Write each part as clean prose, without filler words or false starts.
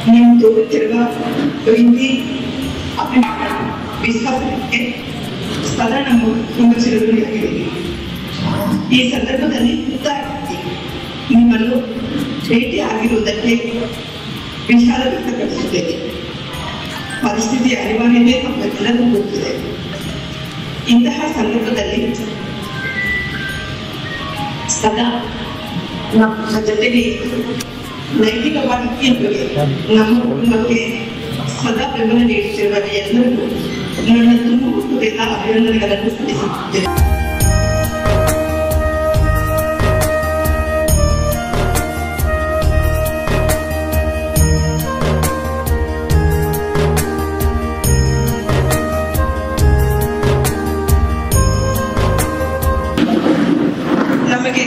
ನೀವು ತೋರುತ್ತಿರುವ ಪ್ರೀತಿ ವಿಶ್ವಾಸಕ್ಕೆ ಸದಾ ನಮ್ಮ ತುಂಬ ಚಿರಋಣಿಯಾಗಿದ್ದೀವಿ. ಈ ಸಂದರ್ಭದಲ್ಲಿ ನಿಮ್ಮನ್ನು ಭೇಟಿ ಆಗಿರುವುದಕ್ಕೆ ವಿಷಾದ ವ್ಯಕ್ತಪಡಿಸುತ್ತೇನೆ. ಪರಿಸ್ಥಿತಿಯ ಅನಿವಾರ್ಯತೆ ನಮ್ಮೆಲ್ಲರಿಗೂ ಗೊತ್ತಿದೆ. ಇಂತಹ ಸಂದರ್ಭದಲ್ಲಿ ಸದಾ ನಮ್ಮ ಜೊತೆಗೆ ನೈತಿಕವಾಗಿ ನಮ್ಮ ಕುಟುಂಬಕ್ಕೆ ಸದಾ ಬೆಂಬಲ ನೀಡುತ್ತಿರುವ ಎಲ್ಲರಿಗೂ ನನ್ನ ತುಂಬ ಹೃದಯದ ಅಭಿನಂದನೆಗಳನ್ನು ಸಲ್ಲಿಸುತ್ತೇನೆ. ನಮಗೆ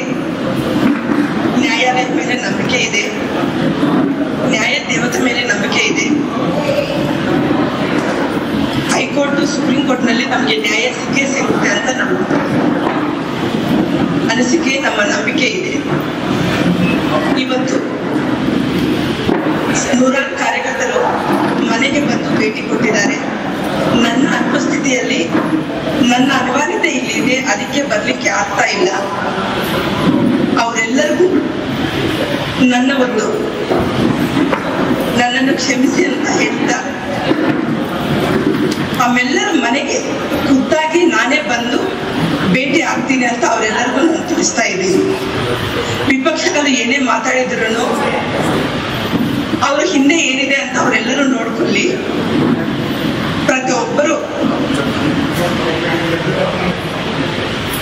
ನ್ಯಾಯಾಲಯದ ಮೇಲೆ ನಂಬಿಕೆ ಇದೆ, ನ್ಯಾಯ ದೇವತೆ ಮೇಲೆ ನಂಬಿಕೆ ಇದೆ. ಹೈಕೋರ್ಟ್ ಸುಪ್ರೀಂ ಕೋರ್ಟ್ನಲ್ಲಿ ನಮಗೆ ನ್ಯಾಯ ಸಿಗುತ್ತೆ ಅಂತ ನಮ್ಮ ಅನಿಸಿಕೆ, ನಮ್ಮ ನಂಬಿಕೆ ಇದೆ. ಇವತ್ತು ನೂರಾರು ಕಾರ್ಯಕರ್ತರು ಮನೆಗೆ ಬಂದು ಭೇಟಿ ಕೊಟ್ಟಿದ್ದಾರೆ. ನನ್ನ ಅನುಪಸ್ಥಿತಿಯಲ್ಲಿ ನನ್ನ ಅನಿವಾರ್ಯತೆ ಇಲ್ಲಿದೆ, ಅದಕ್ಕೆ ಬರ್ಲಿಕ್ಕೆ ಆಗ್ತಾ ಇಲ್ಲ. ಅವರೆಲ್ಲರಿಗೂ ನನ್ನ ಒಂದು ನನ್ನನ್ನು ಕ್ಷಮಿಸಿ ಅಂತ ಹೇಳ್ತಾ ಆಮೆಲ್ಲರ ಮನೆಗೆ ಖುದ್ದಾಗಿ ನಾನೇ ಬಂದು ಭೇಟಿ ಆಗ್ತೀನಿ ಅಂತ ಅವರೆಲ್ಲರಿಗೂ ನಾನು ತಿಳಿಸ್ತಾ ಇದ್ದೀನಿ. ವಿಪಕ್ಷಗಳು ಏನೇ ಮಾತಾಡಿದ್ರು ಅವ್ರ ಹಿಂದೆ ಏನಿದೆ ಅಂತ ಅವರೆಲ್ಲರೂ ನೋಡ್ಕೊಳ್ಳಿ. ಪ್ರತಿಯೊಬ್ಬರು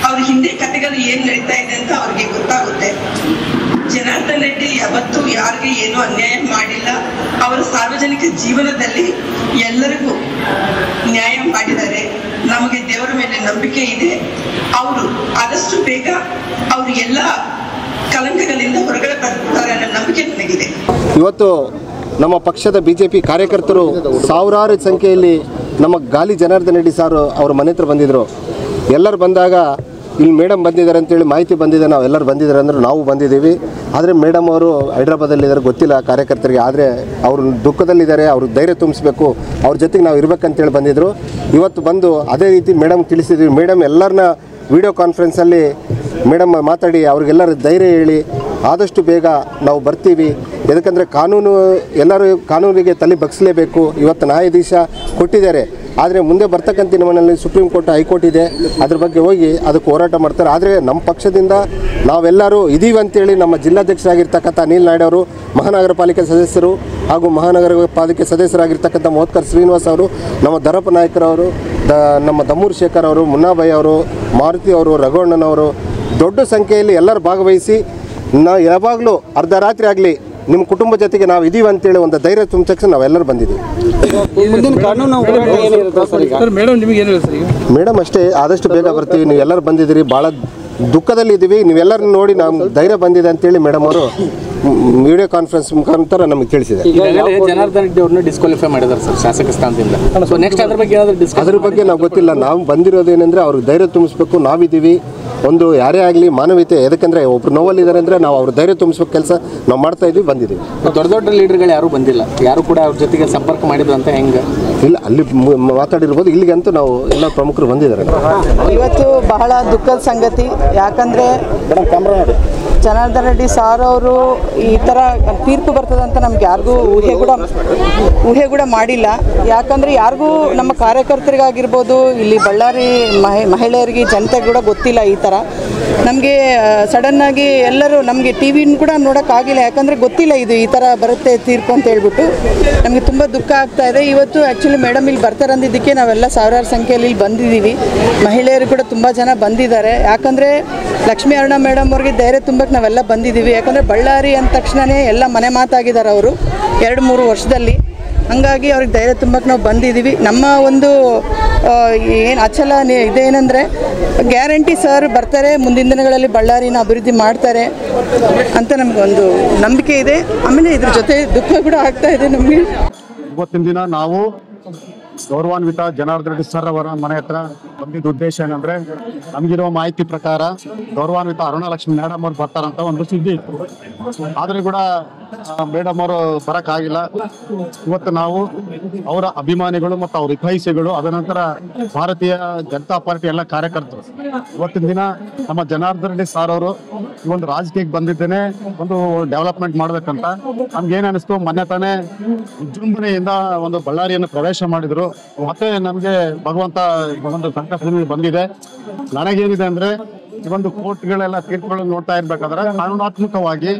ಅವ್ರ ಹಿಂದೆ ಕಥೆಗಳು ಏನ್ ನಡೀತಾ ಇದೆ ಅಂತ ಅವ್ರಿಗೆ ಗೊತ್ತಾಗುತ್ತೆ. ಜನಾರ್ದನ್ ರೆಡ್ಡಿ ಯಾವತ್ತೂ ಯಾರಿಗೆ ಏನೂ ಅನ್ಯಾಯ ಮಾಡಿಲ್ಲ. ಅವರ ಸಾರ್ವಜನಿಕ ಜೀವನದಲ್ಲಿ ಎಲ್ಲರಿಗೂ ನ್ಯಾಯ ಮಾಡಿದ್ದಾರೆ. ನಮಗೆ ದೇವರ ಮೇಲೆ ನಂಬಿಕೆ ಇದೆ. ಅವರು ಆದಷ್ಟು ಬೇಗ ಅವರು ಎಲ್ಲ ಕಲಂಕಗಳಿಂದ ಹೊರಗಡೆ ಬರ್ತಾರೆ ಅನ್ನೋ ನಂಬಿಕೆ ನನಗಿದೆ. ಇವತ್ತು ನಮ್ಮ ಪಕ್ಷದ BJP ಕಾರ್ಯಕರ್ತರು ಸಾವಿರಾರು ಸಂಖ್ಯೆಯಲ್ಲಿ ನಮ್ಮ ಗಾಲಿ ಜನಾರ್ದನ್ ರೆಡ್ಡಿ ಸಾರು ಅವ್ರ ಮನೆ ಹತ್ರ ಬಂದಿದ್ದರು. ಎಲ್ಲರೂ ಬಂದಾಗ ಇಲ್ಲಿ ಮೇಡಮ್ ಬಂದಿದ್ದಾರೆ ಅಂತೇಳಿ ಮಾಹಿತಿ ಬಂದಿದೆ. ನಾವು ಎಲ್ಲರೂ ಬಂದಿದ್ದಾರೆ ಅಂದ್ರೆ ನಾವು ಬಂದಿದ್ದೀವಿ. ಆದರೆ ಮೇಡಮ್ ಅವರು ಹೈದ್ರಾಬಾದಲ್ಲಿದ್ದಾರೆ, ಗೊತ್ತಿಲ್ಲ ಕಾರ್ಯಕರ್ತರಿಗೆ. ಆದರೆ ಅವರು ದುಃಖದಲ್ಲಿದ್ದಾರೆ, ಅವ್ರಿಗೆ ಧೈರ್ಯ ತುಂಬಿಸ್ಬೇಕು, ಅವ್ರ ಜೊತೆಗೆ ನಾವು ಇರಬೇಕಂತೇಳಿ ಬಂದಿದ್ದರು. ಇವತ್ತು ಬಂದು ಅದೇ ರೀತಿ ಮೇಡಮ್ ತಿಳಿಸಿದ್ವಿ. ಮೇಡಮ್ ಎಲ್ಲರನ್ನ ವಿಡಿಯೋ ಕಾನ್ಫರೆನ್ಸಲ್ಲಿ ಮೇಡಮ್ ಮಾತಾಡಿ ಅವ್ರಿಗೆಲ್ಲರೂ ಧೈರ್ಯ ಹೇಳಿ ಆದಷ್ಟು ಬೇಗ ನಾವು ಬರ್ತೀವಿ. ಯಾಕಂದರೆ ಕಾನೂನು ಎಲ್ಲರೂ ಕಾನೂನಿಗೆ ತಲೆ ಬಗ್ಸಲೇಬೇಕು. ಇವತ್ತು ನ್ಯಾಯಾಧೀಶ ಕೊಟ್ಟಿದ್ದಾರೆ, ಆದರೆ ಮುಂದೆ ಬರ್ತಕ್ಕಂಥ ದಿನಗಳಲ್ಲಿ ಸುಪ್ರೀಂ ಕೋರ್ಟ್ ಹೈಕೋರ್ಟ್ ಇದೆ, ಅದ್ರ ಬಗ್ಗೆ ಹೋಗಿ ಅದಕ್ಕೆ ಹೋರಾಟ ಮಾಡ್ತಾರೆ. ಆದರೆ ನಮ್ಮ ಪಕ್ಷದಿಂದ ನಾವೆಲ್ಲರೂ ಇದೀವಿ ಅಂತೇಳಿ ನಮ್ಮ ಜಿಲ್ಲಾಧ್ಯಕ್ಷರಾಗಿರ್ತಕ್ಕಂಥ ಅನಿಲ್ ನಾಯ್ಡು ಅವರು, ಮಹಾನಗರ ಪಾಲಿಕೆ ಸದಸ್ಯರು ಹಾಗೂ ಮಹಾನಗರ ಪಾಲಿಕೆ ಸದಸ್ಯರಾಗಿರ್ತಕ್ಕಂಥ ಮೋತ್ಕರ್ ಶ್ರೀನಿವಾಸ್ ಅವರು, ನಮ್ಮ ದರಪ್ಪ ನಾಯಕರವರು, ನಮ್ಮ ದಮ್ಮೂರು ಶೇಖರ್ ಅವರು, ಮುನ್ನಾಬಾಯಿ ಅವರು, ಮಾರುತಿ ಅವರು, ರಘುವಣ್ಣನವರು ದೊಡ್ಡ ಸಂಖ್ಯೆಯಲ್ಲಿ ಎಲ್ಲರೂ ಭಾಗವಹಿಸಿ ನಾವು ಯಾವಾಗಲೂ ಅರ್ಧ ರಾತ್ರಿ ಆಗಲಿ ನಿಮ್ಮ ಕುಟುಂಬ ಜೊತೆಗೆ ನಾವು ಇದೀವಿ ಅಂತೇಳಿ ಒಂದು ಧೈರ್ಯ ತುಂಬಕ್ಕೆ ನಾವೆಲ್ಲರೂ ಬಂದಿದ್ದೀವಿ. ಮೇಡಮ್ ಅಷ್ಟೇ, ಆದಷ್ಟು ಬೇಗ ಬರ್ತೀವಿ. ನೀವು ಎಲ್ಲರೂ ಬಂದಿದ್ದೀರಿ, ಭಾಳ ದುಃಖದಲ್ಲಿ ಇದ್ದೀವಿ. ನೀವೆಲ್ಲರೂ ನೋಡಿ ನಾವು ಧೈರ್ಯ ಬಂದಿದೆ ಅಂತೇಳಿ ಮೇಡಮ್ ಅವರು ವಿಡಿಯೋ ಕಾನ್ಫರೆನ್ಸ್ ಮುಖಾಂತರ ನಮಗೆ ತಿಳಿಸಿದೆ. ಜನಾರ್ದನ್ ರೆಡ್ಡಿ ಅವ್ರನ್ನ ಡಿಸ್ಕ್ವಾಲಿಫೈ ಮಾಡಿದ್ದಾರೆ ಸರ್ ಶಾಸಕ ಸ್ಥಾನದಿಂದ. ಸೊ ನೆಕ್ಸ್ಟ್ ಅದ್ರ ಬಗ್ಗೆ ಅದ್ರ ಬಗ್ಗೆ ನಾವು ಗೊತ್ತಿಲ್ಲ. ನಾವು ಬಂದಿರೋದೇನೆಂದರೆ ಅವ್ರಿಗೆ ಧೈರ್ಯ ತುಂಬಿಸ್ಬೇಕು. ನಾವಿದ್ದೀವಿ, ಒಂದು ಯಾರೇ ಆಗಲಿ ಮಾನವೀಯತೆ. ಯಾಕಂದರೆ ಒಬ್ರು ನೋವಲ್ಲಿದ್ದಾರೆ ಅಂದರೆ ನಾವು ಅವ್ರ ಧೈರ್ಯ ತುಂಬಿಸ್ಬೇಕು ಕೆಲಸ ನಾವು ಮಾಡ್ತಾ ಇದ್ವಿ, ಬಂದಿದ್ದೀವಿ. ದೊಡ್ಡ ದೊಡ್ಡ ಲೀಡರ್ಗಳು ಯಾರೂ ಬಂದಿಲ್ಲ, ಯಾರು ಕೂಡ ಅವ್ರ ಜೊತೆಗೆ ಸಂಪರ್ಕ ಮಾಡಿದ್ರು ಅಂತ ಹೆಂಗೆ ಇಲ್ಲ, ಅಲ್ಲಿ ಮಾತಾಡಿರ್ಬೋದು. ಇಲ್ಲಿಗಂತೂ ನಾವು ಎಲ್ಲ ಪ್ರಮುಖರು ಬಂದಿದ್ದಾರೆ. ಇವತ್ತು ಬಹಳ ದುಃಖದ ಸಂಗತಿ. ಯಾಕಂದರೆ ಜನಾರ್ದನ್ ರೆಡ್ಡಿ ಸಾರ್ ಅವರು ಈ ಥರ ತೀರ್ಪು ಬರ್ತದಂತ ನಮ್ಗೆ ಯಾರಿಗೂ ಊಹೆ ಕೂಡ ಮಾಡಿಲ್ಲ. ಯಾಕಂದರೆ ಯಾರಿಗೂ ನಮ್ಮ ಕಾರ್ಯಕರ್ತರಿಗಾಗಿರ್ಬೋದು, ಇಲ್ಲಿ ಬಳ್ಳಾರಿ ಮಹಿಳೆಯರಿಗೆ ಜನತೆಗೆ ಕೂಡ ಗೊತ್ತಿಲ್ಲ ಈ ಥರ. ನಮಗೆ ಸಡನ್ನಾಗಿ ಎಲ್ಲರೂ ನಮಗೆ ಟಿ ವಿನ ಕೂಡ ನೋಡೋಕ್ಕಾಗಿಲ್ಲ. ಯಾಕಂದರೆ ಗೊತ್ತಿಲ್ಲ ಇದು ಈ ಥರ ಬರುತ್ತೆ ತೀರ್ಪು ಅಂತ ಹೇಳ್ಬಿಟ್ಟು ನಮಗೆ ತುಂಬ ದುಃಖ ಆಗ್ತಾ ಇದೆ. ಇವತ್ತು ಆ್ಯಕ್ಚುಲಿ ಮೇಡಮ್ ಇಲ್ಲಿ ಬರ್ತಾರೆ ಅಂದಿದ್ದಕ್ಕೆ ನಾವೆಲ್ಲ ಸಾವಿರಾರು ಸಂಖ್ಯೆಯಲ್ಲಿ ಇಲ್ಲಿ ಬಂದಿದ್ದೀವಿ. ಮಹಿಳೆಯರು ಕೂಡ ತುಂಬ ಜನ ಬಂದಿದ್ದಾರೆ. ಯಾಕಂದರೆ ಲಕ್ಷ್ಮೀ ಅರುಣ ಮೇಡಮ್ ಅವ್ರಿಗೆ ಧೈರ್ಯ ತುಂಬಕ್ಕೆ ನಾವೆಲ್ಲ ಬಂದಿದ್ದೀವಿ. ಯಾಕಂದರೆ ಬಳ್ಳಾರಿ ಅಂದ ತಕ್ಷಣವೇ ಎಲ್ಲ ಮನೆ ಮಾತಾಗಿದ್ದಾರೆ ಅವರು 2-3 ವರ್ಷದಲ್ಲಿ. ಹಾಗಾಗಿ ಅವ್ರಿಗೆ ಧೈರ್ಯ ತುಂಬಕ್ಕೆ ನಾವು ಬಂದಿದ್ದೀವಿ. ನಮ್ಮ ಒಂದು ಏನು ಅಚಲ ಇದೇನೆಂದರೆ ಗ್ಯಾರಂಟಿ ಸರ್ ಬರ್ತಾರೆ, ಮುಂದಿನ ದಿನಗಳಲ್ಲಿ ಬಳ್ಳಾರಿನ ಅಭಿವೃದ್ಧಿ ಮಾಡ್ತಾರೆ ಅಂತ ನಮಗೊಂದು ನಂಬಿಕೆ ಇದೆ. ಆಮೇಲೆ ಇದ್ರ ಜೊತೆ ದುಃಖ ಕೂಡ ಆಗ್ತಾ ಇದೆ ನಮಗೆ. ಇವತ್ತಿನ ದಿನ ನಾವು ಗೌರವಾನ್ವಿತ ಜನಾರ್ದನ್ ರೆಡ್ಡಿ ಸರ್ ಅವರ ಮನೆ ಹತ್ರ ಬಂದಿದ್ದ ಉದ್ದೇಶ ಏನಂದ್ರೆ, ನಮಗಿರುವ ಮಾಹಿತಿ ಪ್ರಕಾರ ಗೌರವಾನ್ವಿತ ಅರುಣಲಕ್ಷ್ಮಿ ಮೇಡಮ್ ಅವ್ರು ಬರ್ತಾರಂತ ಒಂದು ಸುದ್ದಿ ಇತ್ತು. ಆದ್ರೆ ಕೂಡ ಮೇಡಮ್ ಅವರು ಬರೋಕ್ಕಾಗಿಲ್ಲ. ಇವತ್ತು ನಾವು ಅವರ ಅಭಿಮಾನಿಗಳು ಮತ್ತು ಅವ್ರ ಹಿತೈಷಿಗಳು, ಅದ ನಂತರ ಭಾರತೀಯ ಜನತಾ ಪಾರ್ಟಿ ಎಲ್ಲ ಕಾರ್ಯಕರ್ತರು ಇವತ್ತಿನ ದಿನ ನಮ್ಮ ಜನಾರ್ದನ್ ರೆಡ್ಡಿ ಸರ್ ಅವರು ಈ ಒಂದು ರಾಜಕೀಯಕ್ಕೆ ಬಂದಿದ್ದೇನೆ ಒಂದು ಡೆವಲಪ್ಮೆಂಟ್ ಮಾಡ್ಬೇಕಂತ ನಮ್ಗೆ ಏನ್ ಅನಿಸ್ತು, ಮೊನ್ನೆ ತಾನೇ ವಿಜೃಂಭಣೆಯಿಂದ ಒಂದು ಬಳ್ಳಾರಿಯನ್ನು ಪ್ರವೇಶ ಮಾಡಿದ್ರು. ಮತ್ತೆ ನಮ್ಗೆ ಭಗವಂತ ಒಂದು ಸಂಕಷ್ಟದಲ್ಲಿ ಬಂದಿದೆ. ನನಗೇನಿದೆ ಅಂದ್ರೆ ಈ ಒಂದು ಕೋರ್ಟ್ಗಳೆಲ್ಲ ತೀರ್ಪುಗಳನ್ನು ನೋಡ್ತಾ ಇರ್ಬೇಕಾದ್ರೆ ಕಾನೂನಾತ್ಮಕವಾಗಿ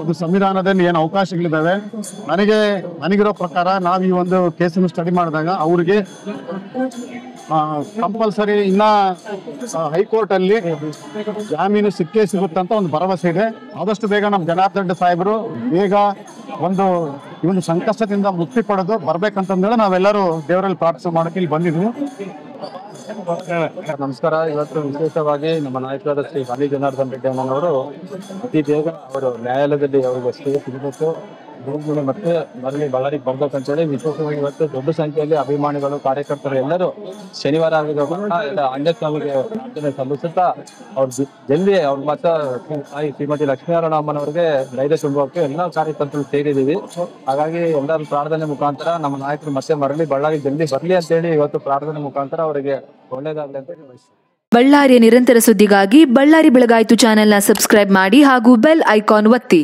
ಒಂದು ಸಂವಿಧಾನದಲ್ಲಿ ಏನು ಅವಕಾಶಗಳಿದ್ದಾವೆ, ನನಗಿರೋ ಪ್ರಕಾರ ನಾವು ಈ ಒಂದು ಕೇಸನ್ನು ಸ್ಟಡಿ ಮಾಡಿದಾಗ ಅವ್ರಿಗೆ ಕಂಪಲ್ಸರಿ ಇನ್ನ ಹೈಕೋರ್ಟ್ ಅಲ್ಲಿ ಜಾಮೀನು ಸಿಕ್ಕೇ ಸಿಗುತ್ತಂತ ಒಂದು ಭರವಸೆ ಇದೆ. ಆದಷ್ಟು ಬೇಗ ನಮ್ಮ ಜನಾರ್ದನ್ ರೆಡ್ಡಿ ಸಾಹೇಬರು ಬೇಗ ಈ ಒಂದು ಸಂಕಷ್ಟದಿಂದ ಮುಕ್ತಿ ಪಡೆದು ಬರ್ಬೇಕಂತಂದೇಳಿ ನಾವೆಲ್ಲರೂ ದೇವರಲ್ಲಿ ಪ್ರಾರ್ಥನೆ ಮಾಡಕ್ಕೆ ಇಲ್ಲಿ ಬಂದಿದ್ವಿ. ನಮಸ್ಕಾರ. ಇವತ್ತು ವಿಶೇಷವಾಗಿ ನಮ್ಮ ನಾಯಕರಾದ ಶ್ರೀ ಗಾಲಿ ಜನಾರ್ದನ್ ರೆಡ್ಡಿ ಅಮ್ಮನವರು ಅತಿ ಬೇಗ ಅವರು ನ್ಯಾಯಾಲಯದಲ್ಲಿ ಅವರಿಗೆ ಸ್ಟೇ ಸಿಗಬೇಕು, ಮತ್ತೆ ಮರಳಿ ಬಳ್ಳಾರಿಗೆ ಬರ್ಬೇಕಂತೇಳಿ ವಿಶೇಷವಾಗಿ ಇವತ್ತು ದೊಡ್ಡ ಸಂಖ್ಯೆಯಲ್ಲಿ ಅಭಿಮಾನಿಗಳು, ಕಾರ್ಯಕರ್ತರು ಎಲ್ಲರೂ ಶನಿವಾರ ಆಗಿರೋದ್ರಿಂದ ಅಂಬೇಡ್ಕರ್ಗೆ ಪ್ರಾರ್ಥನೆ ಸಲ್ಲಿಸುತ್ತಾ ಅವ್ರು ಜಲ್ದಿ ಅವ್ರ ಮಾತ್ರ ತಾಯಿ ಶ್ರೀಮತಿ ಲಕ್ಷ್ಮೀನಾರಾಯಣ ಅಮ್ಮನವ್ರಿಗೆ ಧೈರ್ಯ ತುಂಬಕ್ಕೆ ಎಲ್ಲ ಕಾರ್ಯಕರ್ತರು ಸೇರಿದ್ದೀವಿ. ಹಾಗಾಗಿ ಎಲ್ಲರ ಪ್ರಾರ್ಥನೆ ಮುಖಾಂತರ ನಮ್ಮ ನಾಯಕರು ಮತ್ತೆ ಮರಳಿ ಬಳ್ಳಾರಿ ಜಲ್ದಿ ಬರ್ಲಿ ಅಂತೇಳಿ ಇವತ್ತು ಪ್ರಾರ್ಥನೆ ಮುಖಾಂತರ ಅವರಿಗೆ ಒಳ್ಳೇದಾಗಲಿ ಅಂತ ಬಯಸ್ತೀನಿ. ಬಳ್ಳಾರಿಯ ನಿರಂತರ ಸುದ್ದಿಗಾಗಿ ಬಳ್ಳಾರಿ ಬೆಳಗಾಯಿತು ಚಾನೆಲ್ನ ಸಬ್ಸ್ಕ್ರೈಬ್ ಮಾಡಿ ಹಾಗೂ ಬೆಲ್ ಐಕಾನ್ ಒತ್ತಿ.